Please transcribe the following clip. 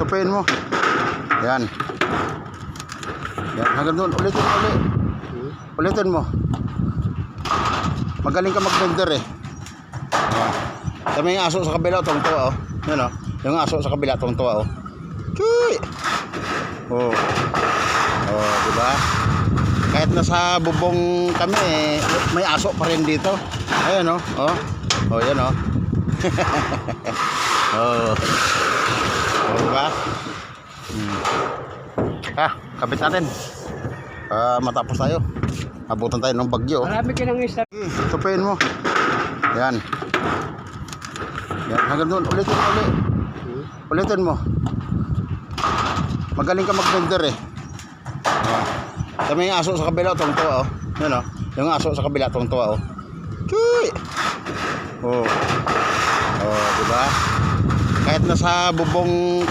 Tupain mo. Yan. Yan, hanggang doon. Ulitin mo ulit. Ulitin mo. Magaling ka mag-blender eh. Tama yung aso sa kabila, tuwang-tuwa oh. Yan oh. Yung aso sa kabila, tuwang-tuwa oh. Chuy! Oh. Oh, diba? Kahit nasa bubong kami eh, may aso pa rin dito. Ayan oh. Oh. Oh, yan oh. Oh. Oh, diba? Kapit natin. Matapos tayo. Abutan tayo ng bagyo. Marami ka nang isa. Tupain mo. Yan. Yan, hanggang doon. Ulitin mo ulit. Ulitin mo. Magaling ka mag-blender eh. Tama yung aso sa kabila, tuwang-tuwa oh. Yan oh. Yung aso sa kabila, tuwang-tuwa oh. Chuy! Oh. Oh, diba? Kahit nasa bubong